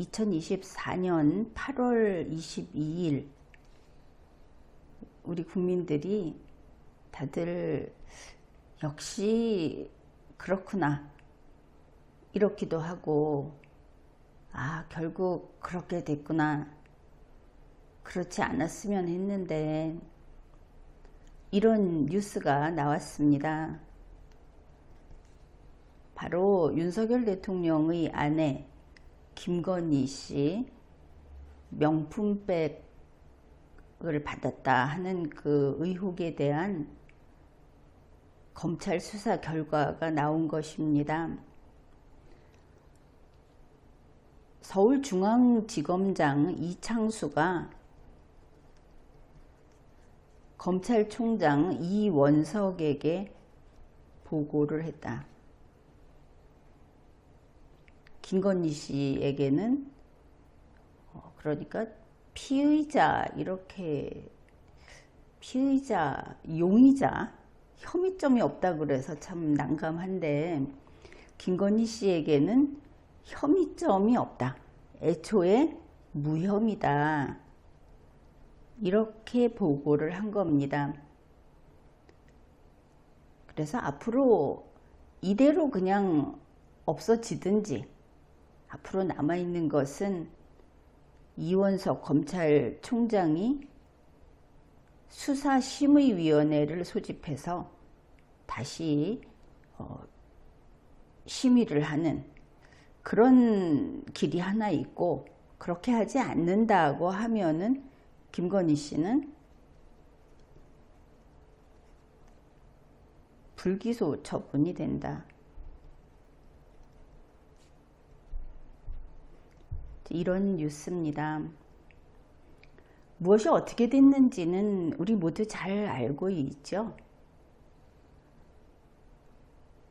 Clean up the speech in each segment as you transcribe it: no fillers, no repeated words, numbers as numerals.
2024년 8월 22일 우리 국민들이 다들 역시 그렇구나 이렇기도 하고, 아 결국 그렇게 됐구나, 그렇지 않았으면 했는데, 이런 뉴스가 나왔습니다. 바로 윤석열 대통령의 아내 김건희 씨 명품백을 받았다 하는 그 의혹에 대한 검찰 수사 결과가 나온 것입니다. 서울중앙지검장 이창수가 검찰총장 이원석에게 보고를 했다. 김건희 씨에게는 그러니까 피의자, 이렇게 피의자, 용의자, 혐의점이 없다 그래서 참 난감한데, 김건희 씨에게는 혐의점이 없다, 애초에 무혐의다, 이렇게 보고를 한 겁니다. 그래서 앞으로 이대로 그냥 없어지든지, 앞으로 남아있는 것은 이원석 검찰총장이 수사심의위원회를 소집해서 다시 심의를 하는 그런 길이 하나 있고, 그렇게 하지 않는다고 하면은 김건희 씨는 불기소 처분이 된다, 이런 뉴스입니다. 무엇이 어떻게 됐는지는 우리 모두 잘 알고 있죠.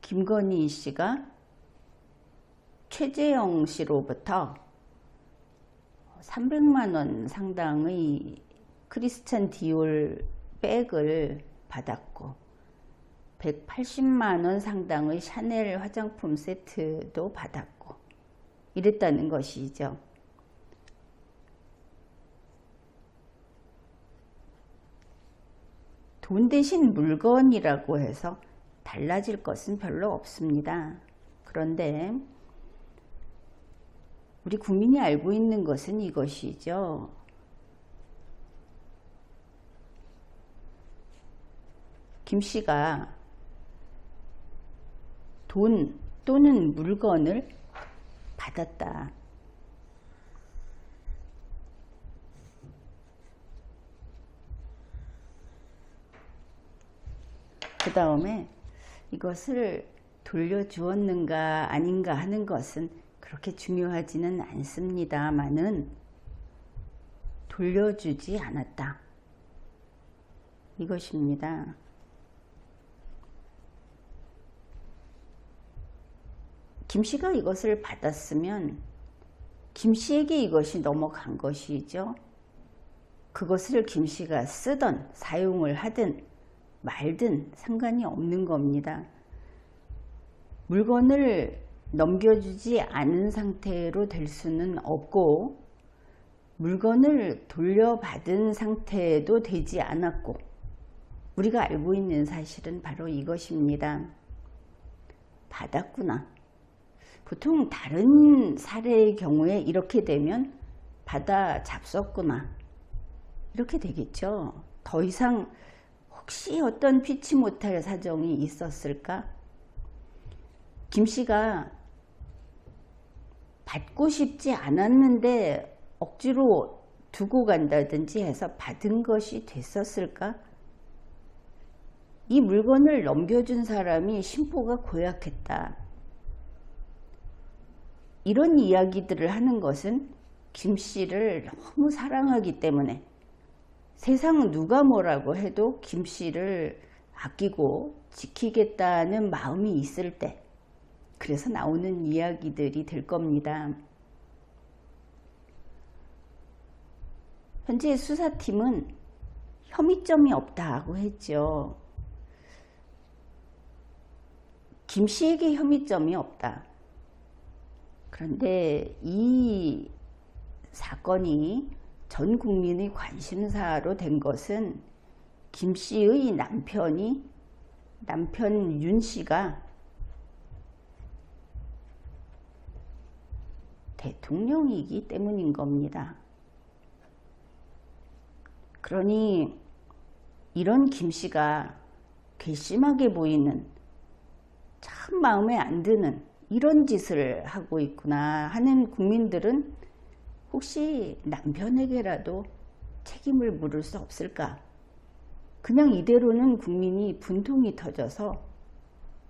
김건희 씨가 최재형 씨로부터 300만 원 상당의 크리스찬 디올 백을 받았고, 180만 원 상당의 샤넬 화장품 세트도 받았고, 이랬다는 것이죠. 돈 대신 물건이라고 해서 달라질 것은 별로 없습니다. 그런데 우리 국민이 알고 있는 것은 이것이죠. 김 씨가 돈 또는 물건을 받았다. 그 다음에 이것을 돌려주었는가 아닌가 하는 것은 그렇게 중요하지는 않습니다만은 돌려주지 않았다, 이것입니다. 김 씨가 이것을 받았으면 김 씨에게 이것이 넘어간 것이죠. 그것을 김 씨가 쓰던 사용을 하든 말든 상관이 없는 겁니다. 물건을 넘겨주지 않은 상태로 될 수는 없고, 물건을 돌려받은 상태도 되지 않았고, 우리가 알고 있는 사실은 바로 이것입니다. 받았구나. 보통 다른 사례의 경우에 이렇게 되면 받아 잡섰구나, 이렇게 되겠죠. 더 이상 혹시 어떤 피치 못할 사정이 있었을까? 김 씨가 받고 싶지 않았는데 억지로 두고 간다든지 해서 받은 것이 됐었을까? 이 물건을 넘겨준 사람이 심보가 고약했다, 이런 이야기들을 하는 것은 김 씨를 너무 사랑하기 때문에, 세상 누가 뭐라고 해도 김 씨를 아끼고 지키겠다는 마음이 있을 때, 그래서 나오는 이야기들이 될 겁니다. 현재 수사팀은 혐의점이 없다고 했죠. 김 씨에게 혐의점이 없다. 그런데 이 사건이 전 국민의 관심사로 된 것은 김 씨의 남편 윤 씨가 대통령이기 때문인 겁니다. 그러니 이런 김 씨가 괘씸하게 보이는, 참 마음에 안 드는 이런 짓을 하고 있구나 하는 국민들은 혹시 남편에게라도 책임을 물을 수 없을까? 그냥 이대로는 국민이 분통이 터져서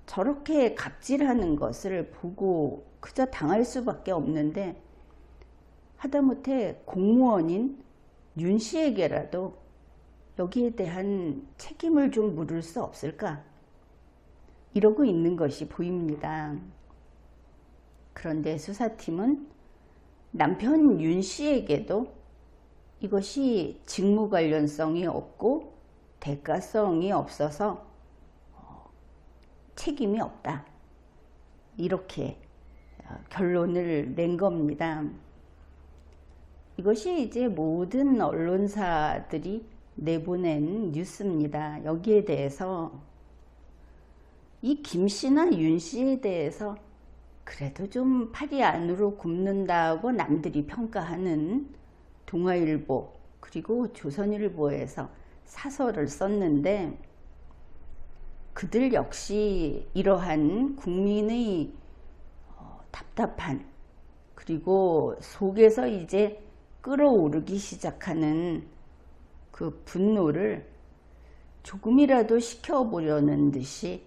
저렇게 갑질하는 것을 보고 그저 당할 수밖에 없는데, 하다못해 공무원인 윤 씨에게라도 여기에 대한 책임을 좀 물을 수 없을까? 이러고 있는 것이 보입니다. 그런데 수사팀은 남편 윤 씨에게도 이것이 직무 관련성이 없고 대가성이 없어서 책임이 없다, 이렇게 결론을 낸 겁니다. 이것이 이제 모든 언론사들이 내보낸 뉴스입니다. 여기에 대해서 이 김 씨나 윤 씨에 대해서 그래도 좀 팔이 안으로 굽는다고 남들이 평가하는 동아일보 그리고 조선일보에서 사설을 썼는데, 그들 역시 이러한 국민의 답답한, 그리고 속에서 이제 끓어오르기 시작하는 그 분노를 조금이라도 식혀보려는 듯이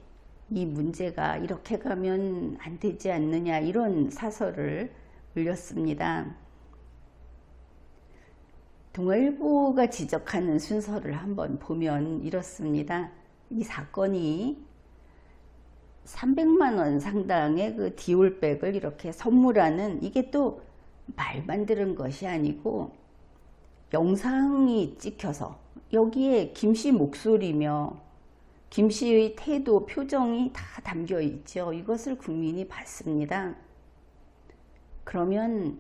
이 문제가 이렇게 가면 안 되지 않느냐, 이런 사설을 올렸습니다. 동아일보가 지적하는 순서를 한번 보면 이렇습니다. 이 사건이 300만 원 상당의 그 디올백을 이렇게 선물하는, 이게 또 말만 들은 것이 아니고 영상이 찍혀서 여기에 김 씨 목소리며 김 씨의 태도, 표정이 다 담겨 있죠. 이것을 국민이 봤습니다. 그러면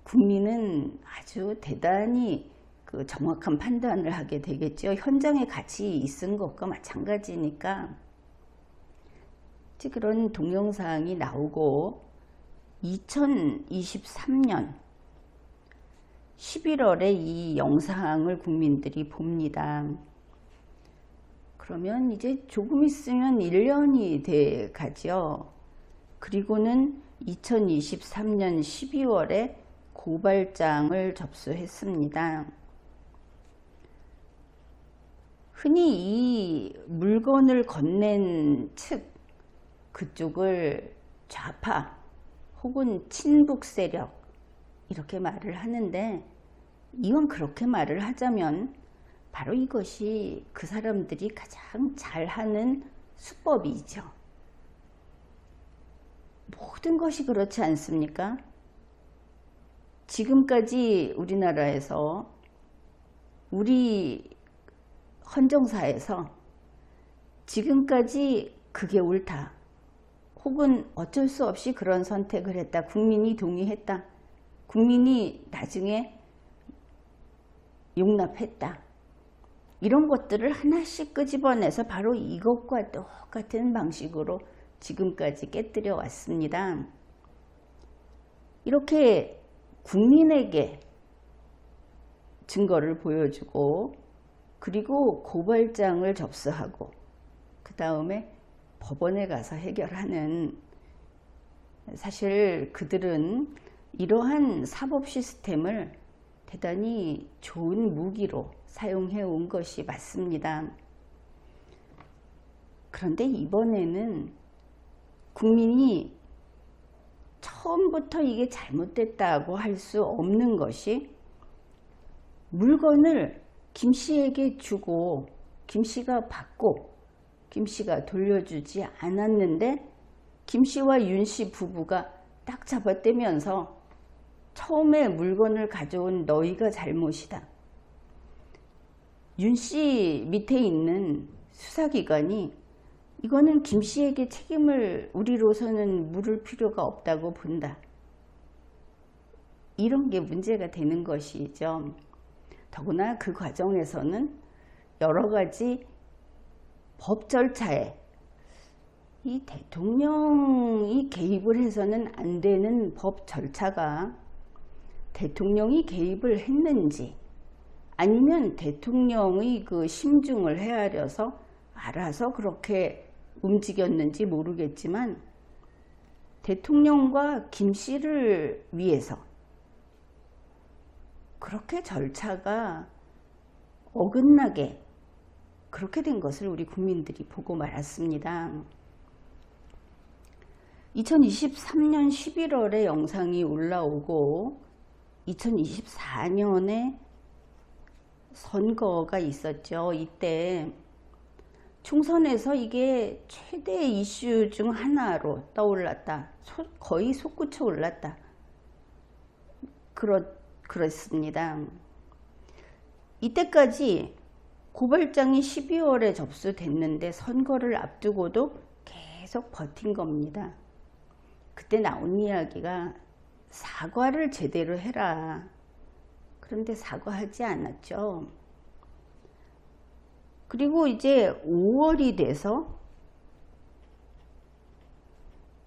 국민은 아주 대단히 그 정확한 판단을 하게 되겠죠. 현장에 같이 있은 것과 마찬가지니까. 그런 동영상이 나오고 2023년 11월에 이 영상을 국민들이 봅니다. 그러면 이제 조금 있으면 1년이 돼 가죠. 그리고는 2023년 12월에 고발장을 접수했습니다. 흔히 이 물건을 건넨 측, 그쪽을 좌파 혹은 친북 세력 이렇게 말을 하는데, 이건 그렇게 말을 하자면 바로 이것이 그 사람들이 가장 잘하는 수법이죠. 모든 것이 그렇지 않습니까? 지금까지 우리나라에서, 우리 헌정사에서 지금까지 그게 옳다, 혹은 어쩔 수 없이 그런 선택을 했다, 국민이 동의했다, 국민이 나중에 용납했다, 이런 것들을 하나씩 끄집어내서 바로 이것과 똑같은 방식으로 지금까지 깨뜨려 왔습니다. 이렇게 국민에게 증거를 보여주고, 그리고 고발장을 접수하고, 그 다음에 법원에 가서 해결하는, 사실 그들은 이러한 사법 시스템을 대단히 좋은 무기로 사용해 온 것이 맞습니다. 그런데 이번에는 국민이 처음부터 이게 잘못됐다고 할 수 없는 것이, 물건을 김 씨에게 주고 김 씨가 받고 김 씨가 돌려주지 않았는데 김 씨와 윤 씨 부부가 딱 잡아떼면서 처음에 물건을 가져온 너희가 잘못이다, 윤 씨 밑에 있는 수사기관이 이거는 김 씨에게 책임을 우리로서는 물을 필요가 없다고 본다, 이런 게 문제가 되는 것이죠. 더구나 그 과정에서는 여러 가지 법 절차에 이 대통령이 개입을 해서는 안 되는 법 절차가 대통령이 개입을 했는지 아니면 대통령의 그 심중을 헤아려서 알아서 그렇게 움직였는지 모르겠지만 대통령과 김 씨를 위해서 그렇게 절차가 어긋나게 그렇게 된 것을 우리 국민들이 보고 말았습니다. 2023년 11월에 영상이 올라오고 2024년에 선거가 있었죠. 이때 총선에서 이게 최대 이슈 중 하나로 떠올랐다. 거의 솟구쳐 올랐다. 그렇습니다. 이때까지 고발장이 12월에 접수됐는데 선거를 앞두고도 계속 버틴 겁니다. 그때 나온 이야기가 사과를 제대로 해라. 그런데 사과하지 않았죠. 그리고 이제 5월이 돼서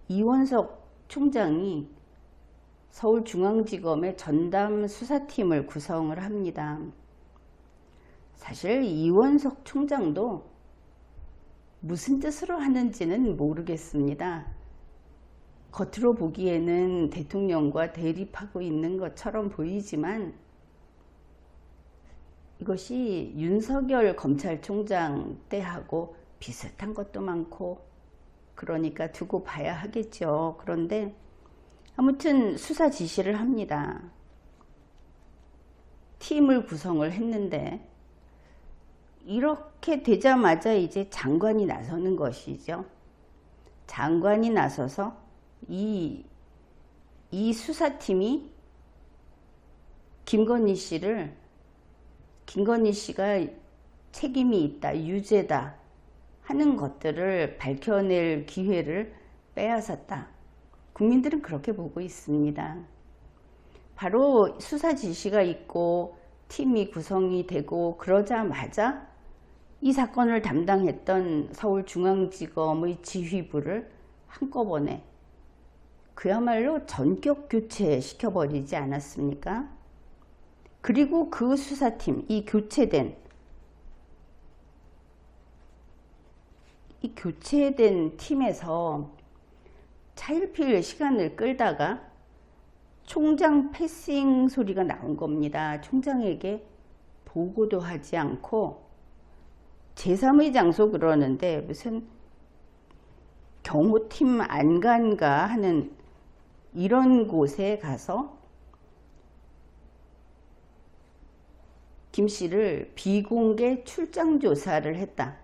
이원석 총장이 서울중앙지검의 전담 수사팀을 구성을 합니다. 사실 이원석 총장도 무슨 뜻으로 하는지는 모르겠습니다. 겉으로 보기에는 대통령과 대립하고 있는 것처럼 보이지만 이것이 윤석열 검찰총장 때하고 비슷한 것도 많고 그러니까 두고 봐야 하겠죠. 그런데 아무튼 수사 지시를 합니다. 팀을 구성을 했는데 이렇게 되자마자 이제 장관이 나서는 것이죠. 장관이 나서서 이 수사팀이 김건희 씨가 책임이 있다, 유죄다 하는 것들을 밝혀낼 기회를 빼앗았다. 국민들은 그렇게 보고 있습니다. 바로 수사 지시가 있고 팀이 구성이 되고 그러자마자 이 사건을 담당했던 서울중앙지검의 지휘부를 한꺼번에 그야말로 전격 교체시켜버리지 않았습니까? 그리고 그 수사팀, 이 교체된 팀에서 차일피일 시간을 끌다가 총장 패싱 소리가 나온 겁니다. 총장에게 보고도 하지 않고 제3의 장소 그러는데 무슨 경호팀 안간가 하는 이런 곳에 가서 김 씨를 비공개 출장 조사를 했다.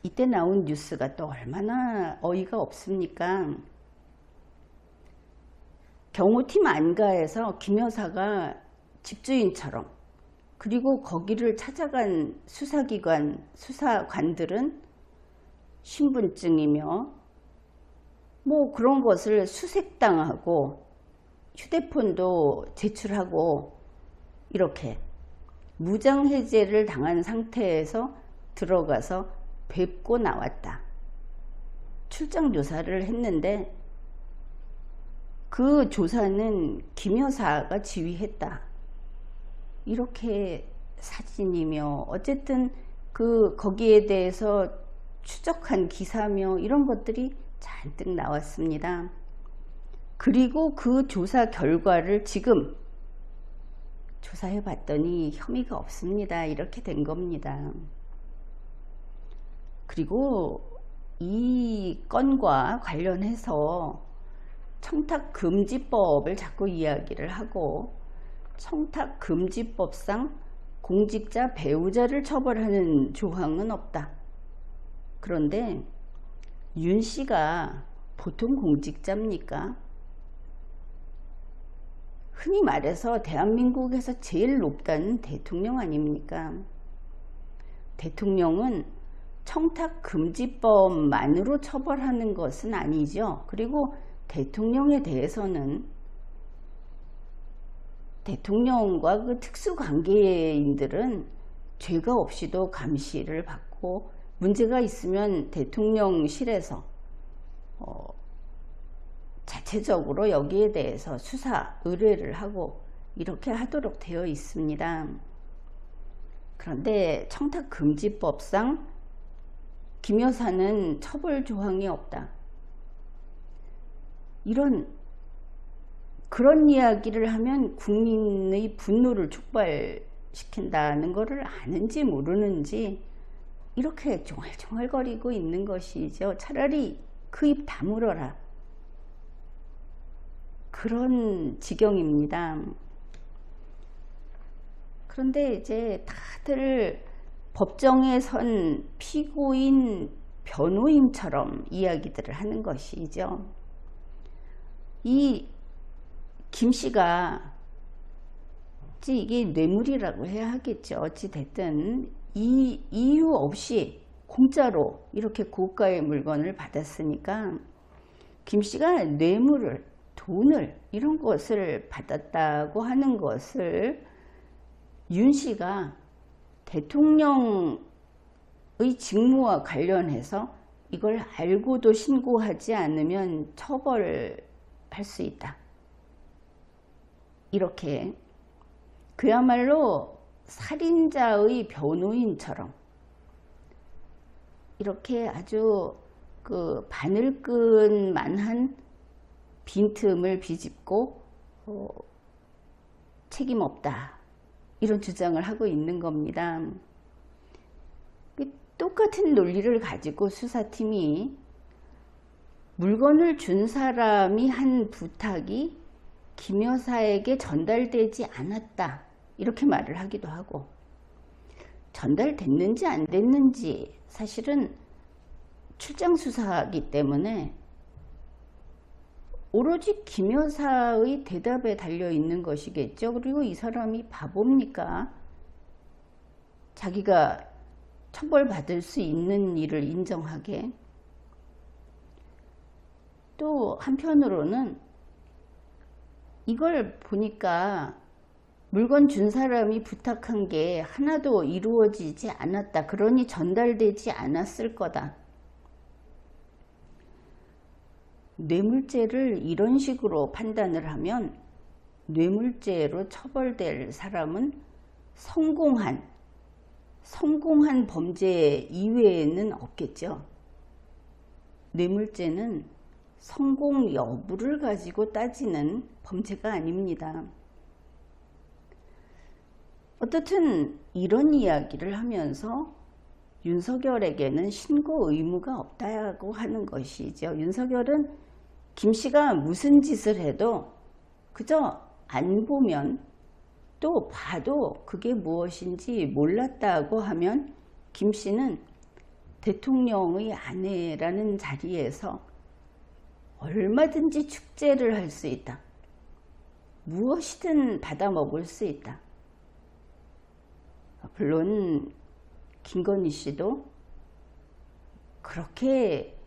이때 나온 뉴스가 또 얼마나 어이가 없습니까? 경호팀 안가에서 김 여사가 집주인처럼 그리고 거기를 찾아간 수사관들은 신분증이며 뭐 그런 것을 수색당하고 휴대폰도 제출하고 이렇게 무장해제를 당한 상태에서 들어가서 뵙고 나왔다. 출장 조사를 했는데 그 조사는 김 여사가 지휘했다. 이렇게 사진이며 어쨌든 거기에 대해서 추적한 기사며 이런 것들이 잔뜩 나왔습니다. 그리고 그 조사 결과를 지금 조사해 봤더니 혐의가 없습니다. 이렇게 된 겁니다. 그리고 이 건과 관련해서 청탁금지법을 자꾸 이야기를 하고 청탁금지법상 공직자 배우자를 처벌하는 조항은 없다. 그런데 윤 씨가 보통 공직자입니까? 흔히 말해서 대한민국에서 제일 높다는 대통령 아닙니까? 대통령은 청탁금지법만으로 처벌하는 것은 아니죠. 그리고 대통령에 대해서는 대통령과 그 특수관계인들은 죄가 없이도 감시를 받고 문제가 있으면 대통령실에서 자체적으로 여기에 대해서 수사 의뢰를 하고 이렇게 하도록 되어 있습니다. 그런데 청탁금지법상 김 여사는 처벌 조항이 없다. 그런 이야기를 하면 국민의 분노를 촉발시킨다는 것을 아는지 모르는지 이렇게 종알종알거리고 있는 것이죠. 차라리 그 입 다물어라. 그런 지경입니다. 그런데 이제 다들 법정에 선 피고인, 변호인처럼 이야기들을 하는 것이죠. 이 김 씨가 이게 뇌물이라고 해야 하겠죠. 어찌됐든 이 이유 없이 공짜로 이렇게 고가의 물건을 받았으니까 김 씨가 뇌물을, 돈을, 이런 것을 받았다고 하는 것을 윤 씨가 대통령의 직무와 관련해서 이걸 알고도 신고하지 않으면 처벌할 수 있다. 이렇게 그야말로 살인자의 변호인처럼 이렇게 아주 그 바늘끈만한 빈틈을 비집고 책임 없다, 이런 주장을 하고 있는 겁니다. 똑같은 논리를 가지고 수사팀이 물건을 준 사람이 한 부탁이 김 여사에게 전달되지 않았다, 이렇게 말을 하기도 하고, 전달됐는지 안 됐는지 사실은 출장 수사이기 때문에 오로지 김 여사의 대답에 달려 있는 것이겠죠. 그리고 이 사람이 바보입니까? 자기가 처벌받을 수 있는 일을 인정하게. 또 한편으로는 이걸 보니까 물건 준 사람이 부탁한 게 하나도 이루어지지 않았다. 그러니 전달되지 않았을 거다. 뇌물죄를 이런 식으로 판단을 하면 뇌물죄로 처벌될 사람은 성공한 범죄 이외에는 없겠죠. 뇌물죄는 성공 여부를 가지고 따지는 범죄가 아닙니다. 어떻든 이런 이야기를 하면서 윤석열에게는 신고 의무가 없다고 하는 것이죠. 윤석열은 김 씨가 무슨 짓을 해도 그저 안 보면, 또 봐도 그게 무엇인지 몰랐다고 하면 김 씨는 대통령의 아내라는 자리에서 얼마든지 축제를 할 수 있다. 무엇이든 받아먹을 수 있다. 물론 김건희 씨도 그렇게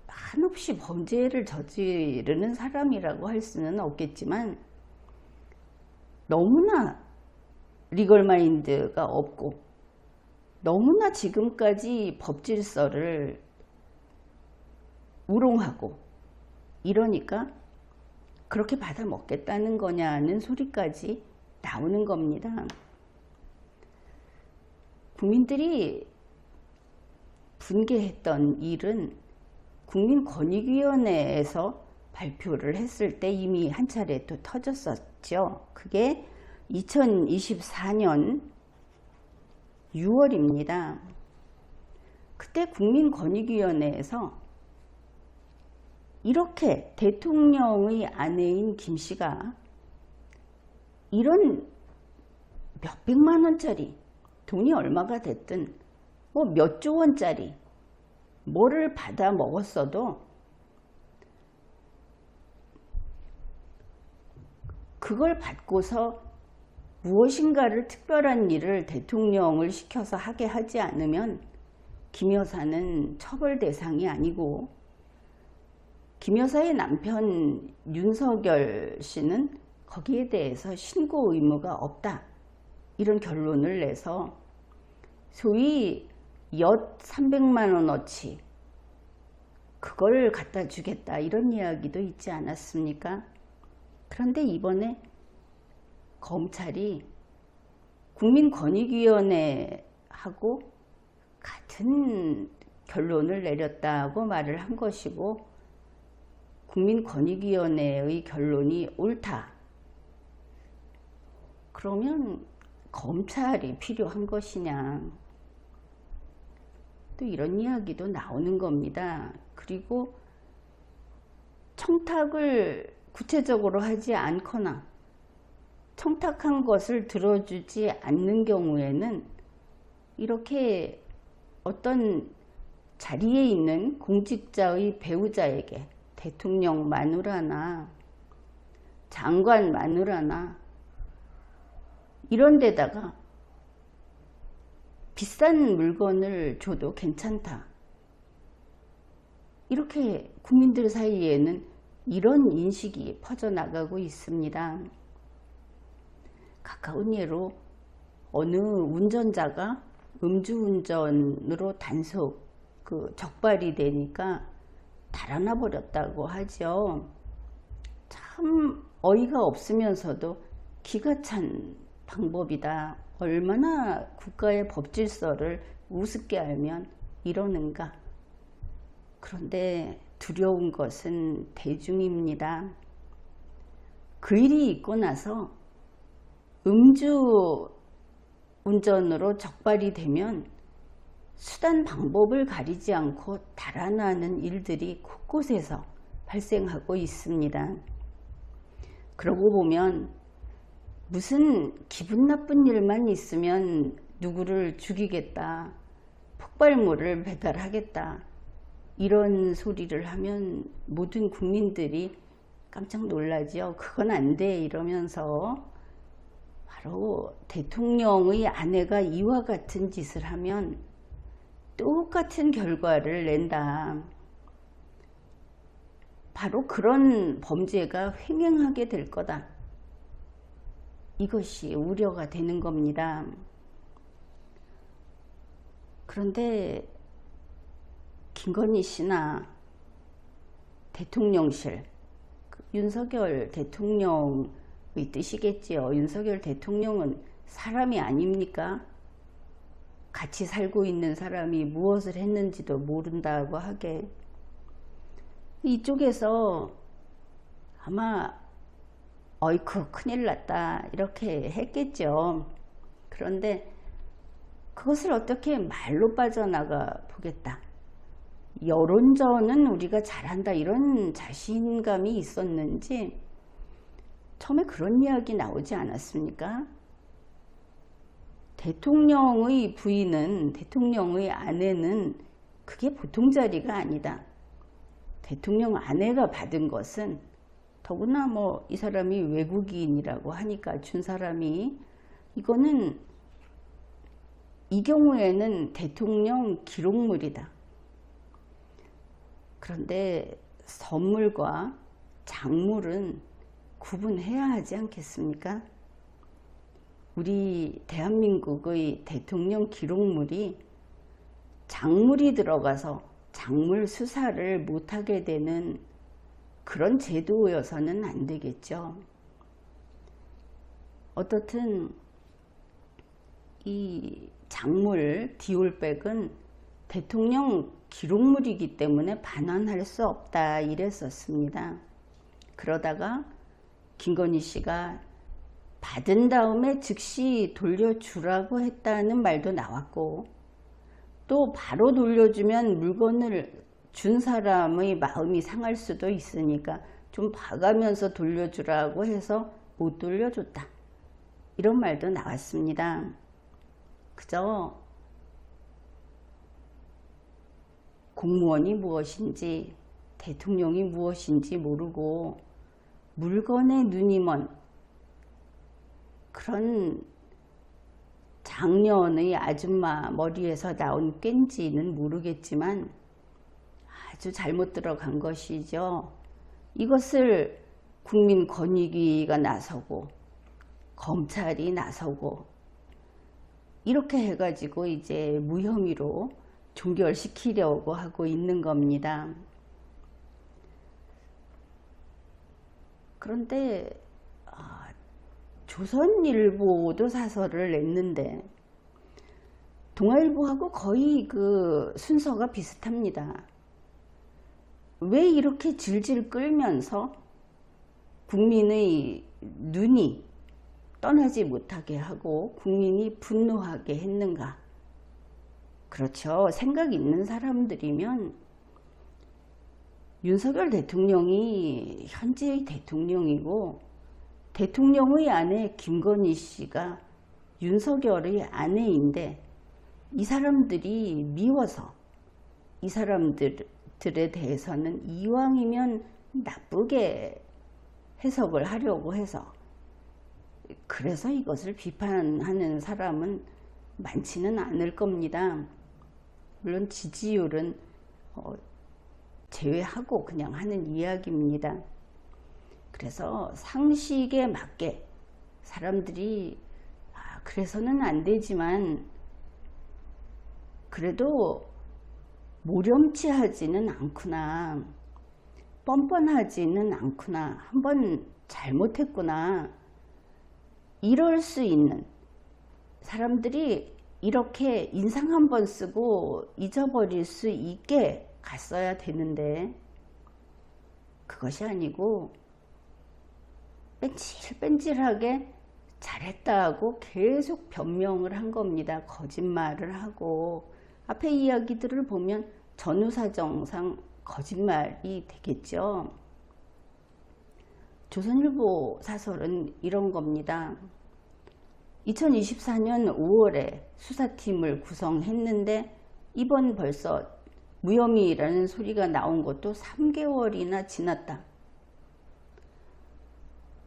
한없이 범죄를 저지르는 사람이라고 할 수는 없겠지만 너무나 리걸마인드가 없고 너무나 지금까지 법질서를 우롱하고 이러니까 그렇게 받아먹겠다는 거냐는 소리까지 나오는 겁니다. 국민들이 분개했던 일은 국민권익위원회에서 발표를 했을 때 이미 한 차례 또 터졌었죠. 그게 2024년 6월입니다. 그때 국민권익위원회에서 이렇게 대통령의 아내인 김 씨가 이런 몇백만 원짜리, 돈이 얼마가 됐든 뭐 몇 조 원짜리 뭐를 받아 먹었어도 그걸 받고서 무엇인가를 특별한 일을 대통령을 시켜서 하게 하지 않으면 김 여사는 처벌 대상이 아니고 김 여사의 남편 윤석열 씨는 거기에 대해서 신고 의무가 없다. 이런 결론을 내서 소위 엿 300만 원어치 그걸 갖다 주겠다 이런 이야기도 있지 않았습니까? 그런데 이번에 검찰이 국민권익위원회하고 같은 결론을 내렸다고 말을 한 것이고 국민권익위원회의 결론이 옳다. 그러면 검찰이 필요한 것이냐. 또 이런 이야기도 나오는 겁니다. 그리고 청탁을 구체적으로 하지 않거나 청탁한 것을 들어주지 않는 경우에는 이렇게 어떤 자리에 있는 공직자의 배우자에게 대통령 마누라나 장관 마누라나 이런 데다가 비싼 물건을 줘도 괜찮다. 이렇게 국민들 사이에는 이런 인식이 퍼져나가고 있습니다. 가까운 예로 어느 운전자가 음주운전으로 단속 적발이 되니까 달아나 버렸다고 하죠. 참 어이가 없으면서도 기가 찬 방법이다. 얼마나 국가의 법질서를 우습게 알면 이러는가. 그런데 두려운 것은 대중입니다. 그 일이 있고 나서 음주 운전으로 적발이 되면 수단 방법을 가리지 않고 달아나는 일들이 곳곳에서 발생하고 있습니다. 그러고 보면 무슨 기분 나쁜 일만 있으면 누구를 죽이겠다, 폭발물을 배달하겠다 이런 소리를 하면 모든 국민들이 깜짝 놀라죠. 그건 안 돼 이러면서 바로 대통령의 아내가 이와 같은 짓을 하면 똑같은 결과를 낸다. 바로 그런 범죄가 횡행하게 될 거다. 이것이 우려가 되는 겁니다. 그런데 김건희 씨나 대통령실, 윤석열 대통령의 뜻이겠지요. 윤석열 대통령은 사람이 아닙니까? 같이 살고 있는 사람이 무엇을 했는지도 모른다고 하게. 이쪽에서 아마 어이쿠 큰일 났다 이렇게 했겠죠. 그런데 그것을 어떻게 말로 빠져나가 보겠다. 여론전은 우리가 잘한다 이런 자신감이 있었는지 처음에 그런 이야기 나오지 않았습니까? 대통령의 부인은, 대통령의 아내는 그게 보통 자리가 아니다. 대통령 아내가 받은 것은 더구나 뭐 이 사람이 외국인이라고 하니까 준 사람이 이거는 이 경우에는 대통령 기록물이다. 그런데 선물과 작물은 구분해야 하지 않겠습니까? 우리 대한민국의 대통령 기록물이 작물이 들어가서 작물 수사를 못하게 되는 그런 제도여서는 안 되겠죠. 어떻든 이 작물 디올백은 대통령 기록물이기 때문에 반환할 수 없다 이랬었습니다. 그러다가 김건희 씨가 받은 다음에 즉시 돌려주라고 했다는 말도 나왔고, 또 바로 돌려주면 물건을 준 사람의 마음이 상할 수도 있으니까 좀 봐가면서 돌려주라고 해서 못 돌려줬다 이런 말도 나왔습니다. 그저 공무원이 무엇인지 대통령이 무엇인지 모르고 물건에 눈이 먼 그런 작년의 아줌마 머리에서 나온 꽹지는 모르겠지만 아주 잘못 들어간 것이죠. 이것을 국민권익위가 나서고 검찰이 나서고 이렇게 해가지고 이제 무혐의로 종결시키려고 하고 있는 겁니다. 그런데 조선일보도 사설을 냈는데 동아일보하고 거의 그 순서가 비슷합니다. 왜 이렇게 질질 끌면서 국민의 눈이 떠나지 못하게 하고 국민이 분노하게 했는가? 그렇죠. 생각 있는 사람들이면 윤석열 대통령이 현재의 대통령이고 대통령의 아내 김건희 씨가 윤석열의 아내인데 이 사람들이 미워서 이 사람들에 대해서는 이왕이면 나쁘게 해석을 하려고 해서 그래서 이것을 비판하는 사람은 많지는 않을 겁니다. 물론 지지율은 제외하고 그냥 하는 이야기입니다. 그래서 상식에 맞게 사람들이 그래서는 안 되지만 그래도 모렴치하지는 않구나, 뻔뻔하지는 않구나, 한번 잘못했구나, 이럴 수 있는 사람들이 이렇게 인상 한번 쓰고 잊어버릴 수 있게 갔어야 되는데 그것이 아니고 뺀질뺀질하게 잘했다고 계속 변명을 한 겁니다. 거짓말을 하고 앞에 이야기들을 보면 전후사정상 거짓말이 되겠죠. 조선일보 사설은 이런 겁니다. 2024년 5월에 수사팀을 구성했는데 이번 벌써 무혐의라는 소리가 나온 것도 3개월이나 지났다.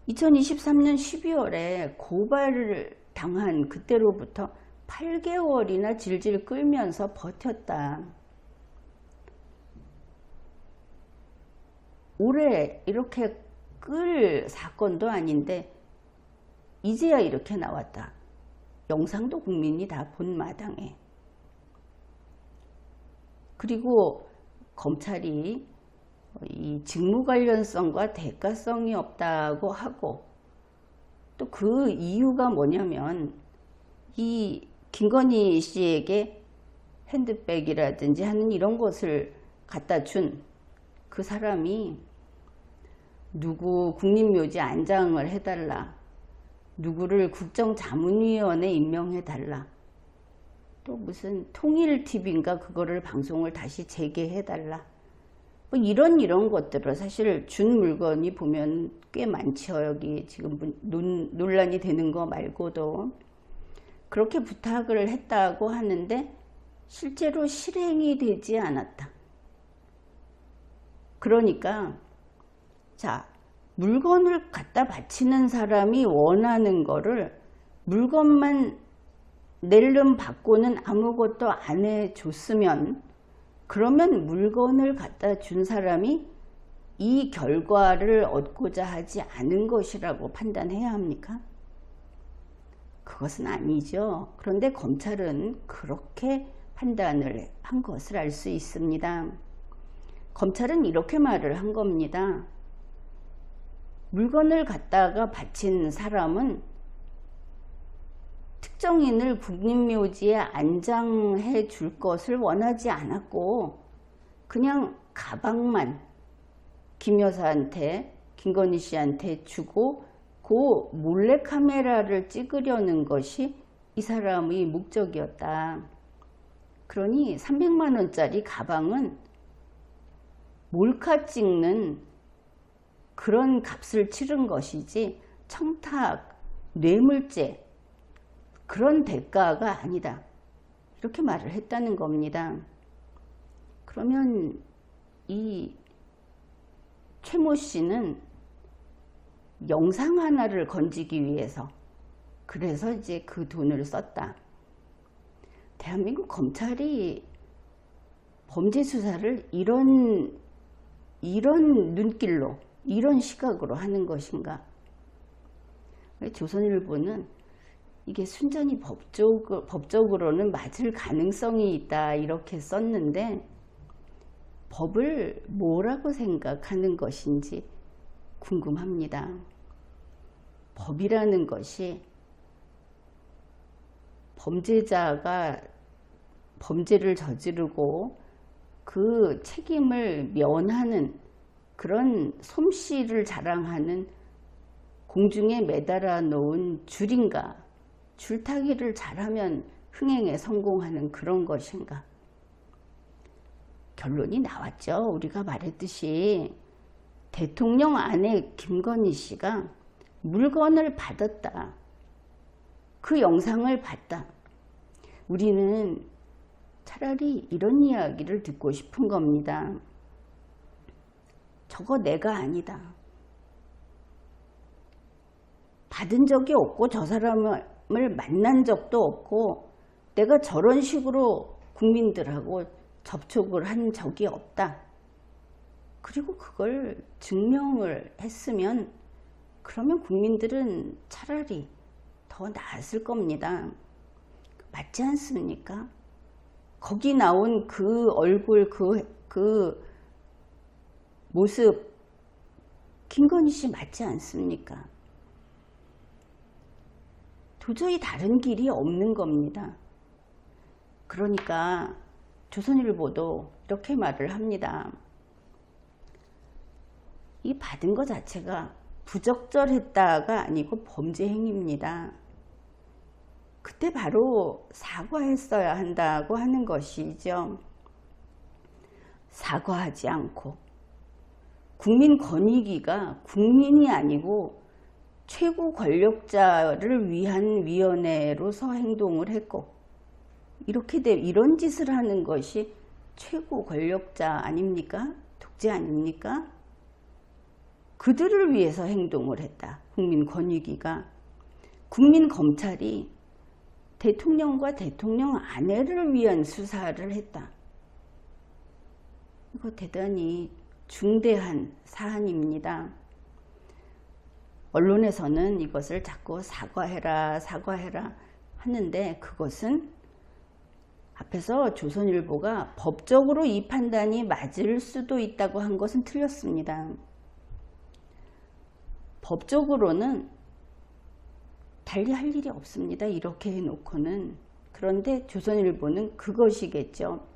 2023년 12월에 고발을 당한 그때로부터 8개월이나 질질 끌면서 버텼다. 올해 이렇게 끌 사건도 아닌데 이제야 이렇게 나왔다. 영상도 국민이 다 본 마당에. 그리고 검찰이 이 직무 관련성과 대가성이 없다고 하고 또 그 이유가 뭐냐면 이 김건희 씨에게 핸드백이라든지 하는 이런 것을 갖다 준 그 사람이 누구 국립묘지 안장을 해달라, 누구를 국정자문위원회 임명해달라, 또 무슨 통일TV인가 그거를 방송을 다시 재개해달라, 뭐 이런 것들을 사실 준 물건이 보면 꽤 많죠. 여기 지금 논란이 되는 거 말고도 그렇게 부탁을 했다고 하는데 실제로 실행이 되지 않았다. 그러니까 자, 물건을 갖다 바치는 사람이 원하는 거를 물건만 낼름 받고는 아무것도 안 해줬으면 그러면 물건을 갖다 준 사람이 이 결과를 얻고자 하지 않은 것이라고 판단해야 합니까? 그것은 아니죠. 그런데 검찰은 그렇게 판단을 한 것을 알 수 있습니다. 검찰은 이렇게 말을 한 겁니다. 물건을 갖다가 바친 사람은 특정인을 국립묘지에 안장해 줄 것을 원하지 않았고 그냥 가방만 김 여사한테, 김건희 씨한테 주고 그 몰래카메라를 찍으려는 것이 이 사람의 목적이었다. 그러니 300만 원짜리 가방은 몰카 찍는 그런 값을 치른 것이지 청탁, 뇌물죄 그런 대가가 아니다. 이렇게 말을 했다는 겁니다. 그러면 이 최모 씨는 영상 하나를 건지기 위해서 그래서 이제 그 돈을 썼다. 대한민국 검찰이 범죄 수사를 이런 눈길로 이런 시각으로 하는 것인가? 조선일보는 이게 순전히 법적으로는 맞을 가능성이 있다 이렇게 썼는데 법을 뭐라고 생각하는 것인지 궁금합니다. 법이라는 것이 범죄자가 범죄를 저지르고 그 책임을 면하는 그런 솜씨를 자랑하는 공중에 매달아 놓은 줄인가? 줄타기를 잘하면 흥행에 성공하는 그런 것인가? 결론이 나왔죠. 우리가 말했듯이 대통령 아내 김건희 씨가 물건을 받았다. 그 영상을 봤다. 우리는 차라리 이런 이야기를 듣고 싶은 겁니다. 저거 내가 아니다. 받은 적이 없고 저 사람을 만난 적도 없고 내가 저런 식으로 국민들하고 접촉을 한 적이 없다. 그리고 그걸 증명을 했으면 그러면 국민들은 차라리 더 나았을 겁니다. 맞지 않습니까? 거기 나온 그 얼굴, 그 모습 김건희 씨 맞지 않습니까? 도저히 다른 길이 없는 겁니다. 그러니까 조선일보도 이렇게 말을 합니다. 이 받은 것 자체가 부적절했다가 아니고 범죄 행위입니다. 그때 바로 사과했어야 한다고 하는 것이죠. 사과하지 않고 국민권익위가 국민이 아니고 최고 권력자를 위한 위원회로서 행동을 했고 이렇게 이런 짓을 하는 것이 최고 권력자 아닙니까? 독재 아닙니까? 그들을 위해서 행동을 했다. 국민권익위가. 국민검찰이 대통령과 대통령 아내를 위한 수사를 했다. 이거 대단히 중대한 사안입니다. 언론에서는 이것을 자꾸 사과해라 사과해라 하는데 그것은 앞에서 조선일보가 법적으로 이 판단이 맞을 수도 있다고 한 것은 틀렸습니다. 법적으로는 달리 할 일이 없습니다. 이렇게 해놓고는. 그런데 조선일보는 그것이겠죠.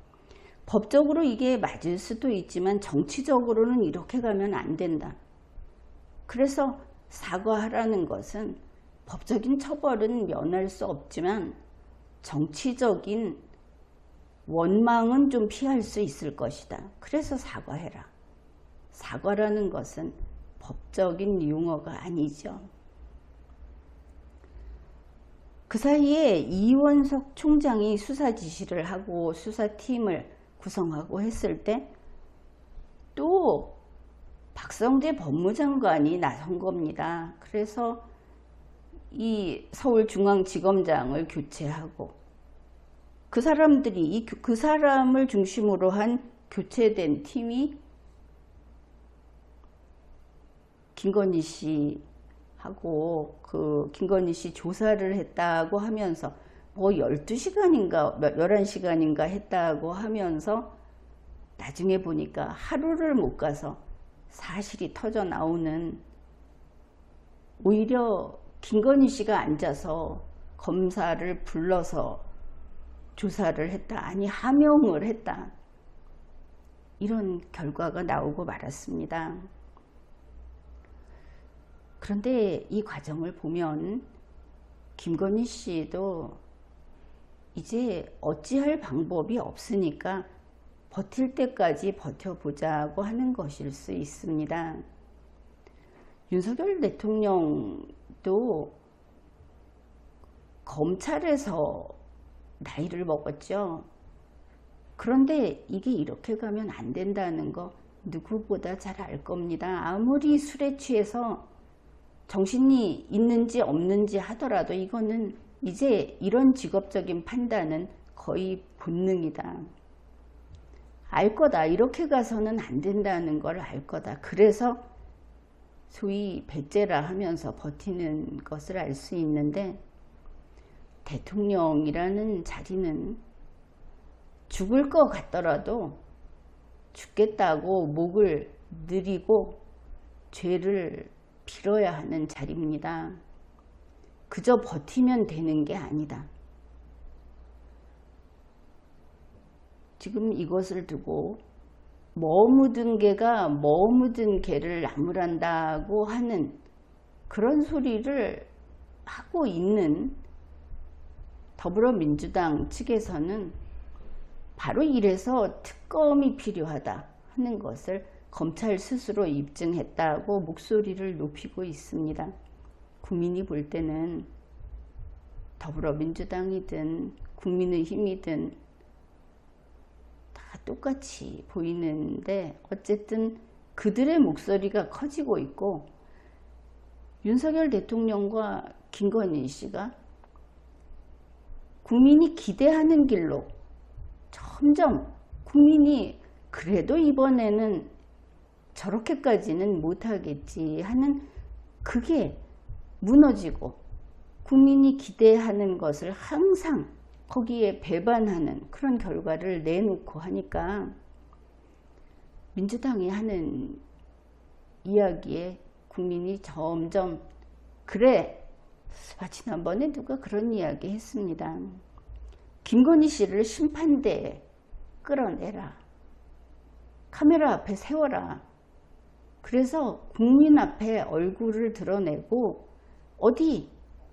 법적으로 이게 맞을 수도 있지만 정치적으로는 이렇게 가면 안 된다. 그래서 사과하라는 것은 법적인 처벌은 면할 수 없지만 정치적인 원망은 좀 피할 수 있을 것이다. 그래서 사과해라. 사과라는 것은 법적인 용어가 아니죠. 그 사이에 이원석 총장이 수사 지시를 하고 수사팀을 구성하고 했을 때 또 박성재 법무장관이 나선 겁니다. 그래서 이 서울중앙지검장을 교체하고 그 사람들이 그 사람을 중심으로 한 교체된 팀이 김건희 씨하고 그 김건희 씨 조사를 했다고 하면서 뭐 12시간인가 11시간인가 했다고 하면서 나중에 보니까 하루를 못 가서 사실이 터져 나오는, 오히려 김건희 씨가 앉아서 검사를 불러서 조사를 했다, 아니 하명을 했다, 이런 결과가 나오고 말았습니다. 그런데 이 과정을 보면 김건희 씨도 이제 어찌할 방법이 없으니까 버틸 때까지 버텨보자고 하는 것일 수 있습니다. 윤석열 대통령도 검찰에서 나이를 먹었죠. 그런데 이게 이렇게 가면 안 된다는 거 누구보다 잘 알 겁니다. 아무리 술에 취해서 정신이 있는지 없는지 하더라도 이거는 이제 이런 직업적인 판단은 거의 본능이다. 알 거다. 이렇게 가서는 안 된다는 걸 알 거다. 그래서 소위 배째라 하면서 버티는 것을 알 수 있는데, 대통령이라는 자리는 죽을 것 같더라도 죽겠다고 목을 내리고 죄를 빌어야 하는 자리입니다. 그저 버티면 되는 게 아니다. 지금 이것을 두고 묻은 개가 묻은 개를 나무란다고 하는 그런 소리를 하고 있는 더불어민주당 측에서는 바로 이래서 특검이 필요하다 하는 것을 검찰 스스로 입증했다고 목소리를 높이고 있습니다. 국민이 볼 때는 더불어민주당이든 국민의힘이든 다 똑같이 보이는데, 어쨌든 그들의 목소리가 커지고 있고, 윤석열 대통령과 김건희 씨가 국민이 기대하는 길로 점점, 국민이 그래도 이번에는 저렇게까지는 못하겠지 하는 그게 무너지고, 국민이 기대하는 것을 항상 거기에 배반하는 그런 결과를 내놓고 하니까, 민주당이 하는 이야기에 국민이 점점, 그래, 지난번에 누가 그런 이야기 했습니다. 김건희 씨를 심판대에 끌어내라. 카메라 앞에 세워라. 그래서 국민 앞에 얼굴을 드러내고, 어디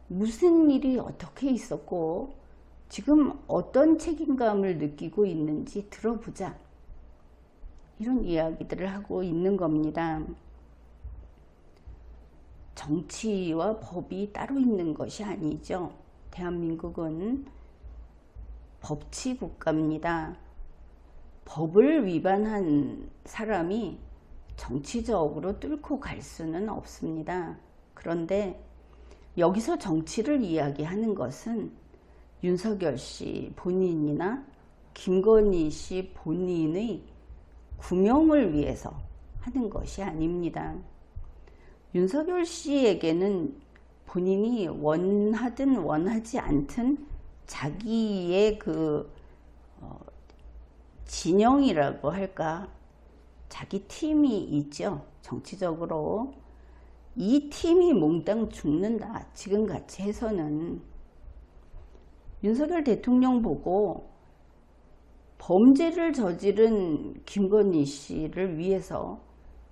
무슨 일이 어떻게 있었고 지금 어떤 책임감을 느끼고 있는지 들어보자. 이런 이야기들을 하고 있는 겁니다. 정치와 법이 따로 있는 것이 아니죠. 대한민국은 법치 국가입니다. 법을 위반한 사람이 정치적으로 뚫고 갈 수는 없습니다. 그런데 여기서 정치를 이야기하는 것은 윤석열 씨 본인이나 김건희 씨 본인의 구명을 위해서 하는 것이 아닙니다. 윤석열 씨에게는 본인이 원하든 원하지 않든 자기의 진영이라고 할까, 자기 팀이 있죠. 정치적으로 이 팀이 몽땅 죽는다, 지금같이 해서는. 윤석열 대통령 보고 범죄를 저지른 김건희 씨를 위해서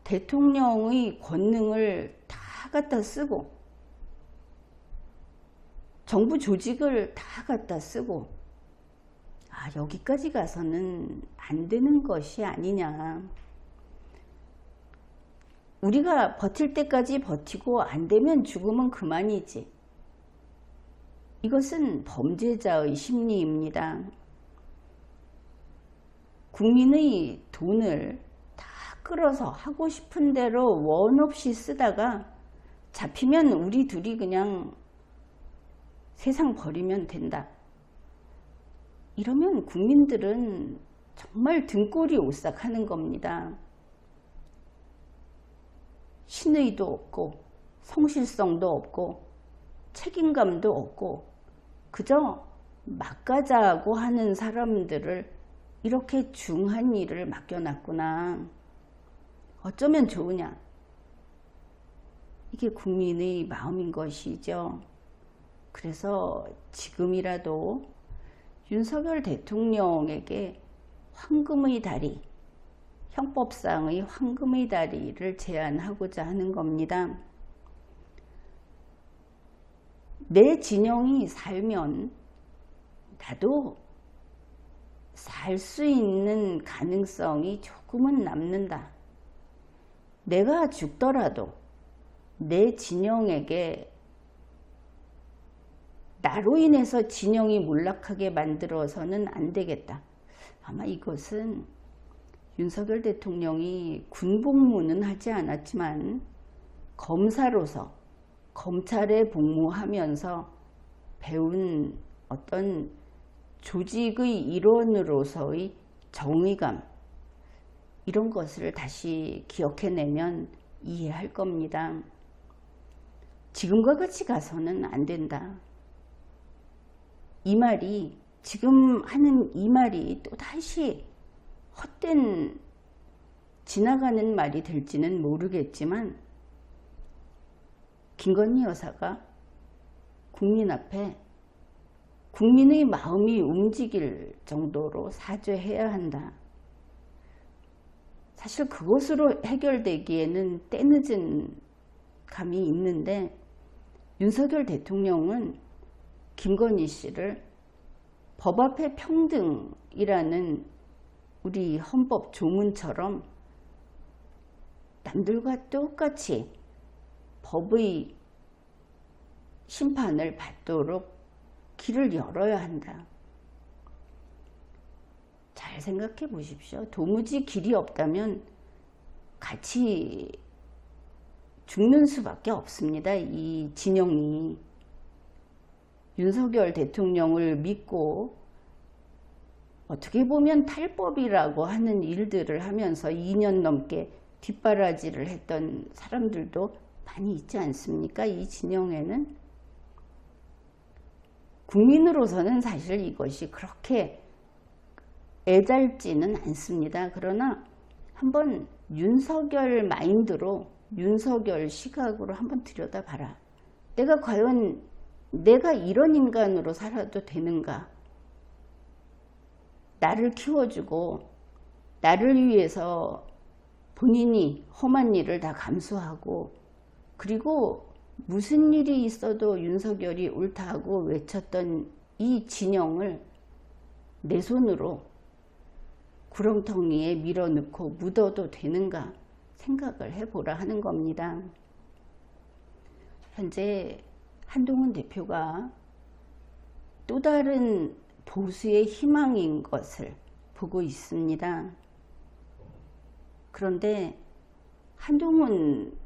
대통령의 권능을 다 갖다 쓰고, 정부 조직을 다 갖다 쓰고, 여기까지 가서는 안 되는 것이 아니냐. 우리가 버틸 때까지 버티고 안 되면 죽으면 그만이지. 이것은 범죄자의 심리입니다. 국민의 돈을 다 끌어서 하고 싶은 대로 원 없이 쓰다가 잡히면 우리 둘이 그냥 세상 버리면 된다. 이러면 국민들은 정말 등골이 오싹하는 겁니다. 신의도 없고 성실성도 없고 책임감도 없고 그저 막가자고 하는 사람들을 이렇게 중한 일을 맡겨놨구나. 어쩌면 좋으냐. 이게 국민의 마음인 것이죠. 그래서 지금이라도 윤석열 대통령에게 황금의 다리, 형법상의 황금의 다리를 제안하고자 하는 겁니다. 내 진영이 살면 나도 살 수 있는 가능성이 조금은 남는다. 내가 죽더라도 내 진영에게 나로 인해서 진영이 몰락하게 만들어서는 안 되겠다. 아마 이것은 윤석열 대통령이 군복무는 하지 않았지만 검사로서 검찰에 복무하면서 배운 어떤 조직의 일원으로서의 정의감, 이런 것을 다시 기억해내면 이해할 겁니다. 지금과 같이 가서는 안 된다. 이 말이, 지금 하는 이 말이 또다시 헛된 지나가는 말이 될지는 모르겠지만, 김건희 여사가 국민 앞에 국민의 마음이 움직일 정도로 사죄해야 한다. 사실 그것으로 해결되기에는 때늦은 감이 있는데, 윤석열 대통령은 김건희 씨를 법 앞에 평등이라는 우리 헌법 조문처럼 남들과 똑같이 법의 심판을 받도록 길을 열어야 한다. 잘 생각해 보십시오. 도무지 길이 없다면 같이 죽는 수밖에 없습니다. 이 진영이. 윤석열 대통령을 믿고 어떻게 보면 탈법이라고 하는 일들을 하면서 2년 넘게 뒷바라지를 했던 사람들도 많이 있지 않습니까? 이 진영에는. 국민으로서는 사실 이것이 그렇게 애달지는 않습니다. 그러나 한번 윤석열 마인드로, 윤석열 시각으로 한번 들여다봐라. 내가 과연 내가 이런 인간으로 살아도 되는가? 나를 키워주고 나를 위해서 본인이 험한 일을 다 감수하고, 그리고 무슨 일이 있어도 윤석열이 옳다고 외쳤던 이 진영을 내 손으로 구렁텅이에 밀어넣고 묻어도 되는가 생각을 해보라 하는 겁니다. 현재 한동훈 대표가 또 다른 보수의 희망인 것을 보고 있습니다. 그런데 한동훈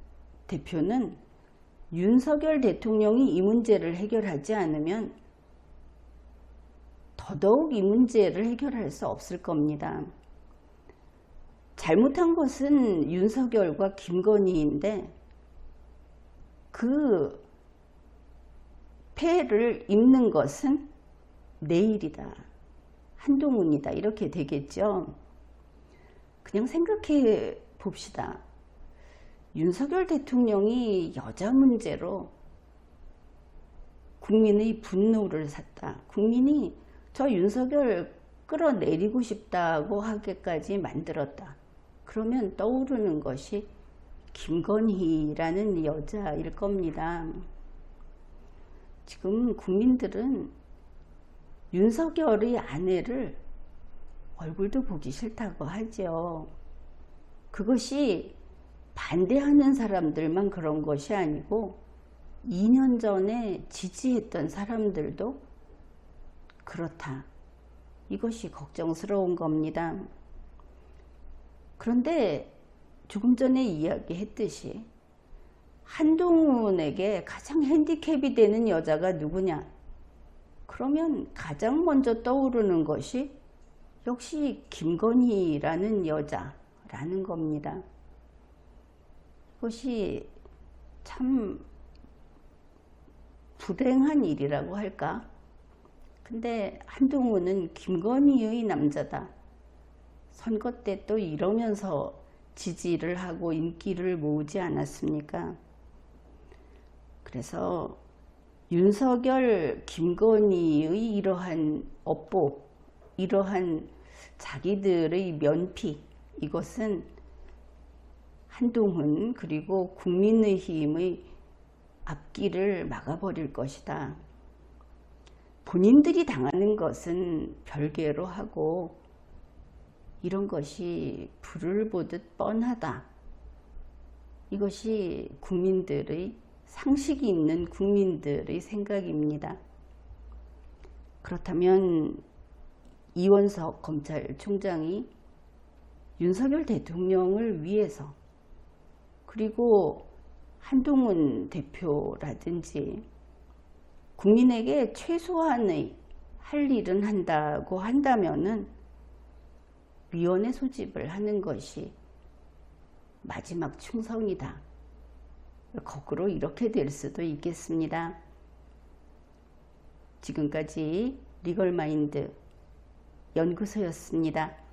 대표는 윤석열 대통령이 이 문제를 해결하지 않으면 더더욱 이 문제를 해결할 수 없을 겁니다. 잘못한 것은 윤석열과 김건희인데 그 폐를 입는 것은 내일이다, 한동훈이다, 이렇게 되겠죠. 그냥 생각해 봅시다. 윤석열 대통령이 여자 문제로 국민의 분노를 샀다. 국민이 저 윤석열 끌어내리고 싶다고 하기까지 만들었다. 그러면 떠오르는 것이 김건희라는 여자일 겁니다. 지금 국민들은 윤석열의 아내를 얼굴도 보기 싫다고 하죠. 그것이 반대하는 사람들만 그런 것이 아니고 2년 전에 지지했던 사람들도 그렇다. 이것이 걱정스러운 겁니다. 그런데 조금 전에 이야기했듯이 한동훈에게 가장 핸디캡이 되는 여자가 누구냐? 그러면 가장 먼저 떠오르는 것이 역시 김건희라는 여자라는 겁니다. 그것이 참 불행한 일이라고 할까? 근데 한동훈은 김건희의 남자다. 선거 때 또 이러면서 지지를 하고 인기를 모으지 않았습니까? 그래서 윤석열, 김건희의 이러한 업보, 이러한 자기들의 면피, 이것은 한동훈 그리고 국민의힘의 앞길을 막아버릴 것이다. 본인들이 당하는 것은 별개로 하고 이런 것이 불을 보듯 뻔하다. 이것이 국민들의, 상식이 있는 국민들의 생각입니다. 그렇다면 이원석 검찰총장이 윤석열 대통령을 위해서, 그리고 한동훈 대표라든지 국민에게 최소한의 할 일은 한다고 한다면은 위원회 소집을 하는 것이 마지막 충성이다. 거꾸로 이렇게 될 수도 있겠습니다. 지금까지 리걸마인드 연구소였습니다.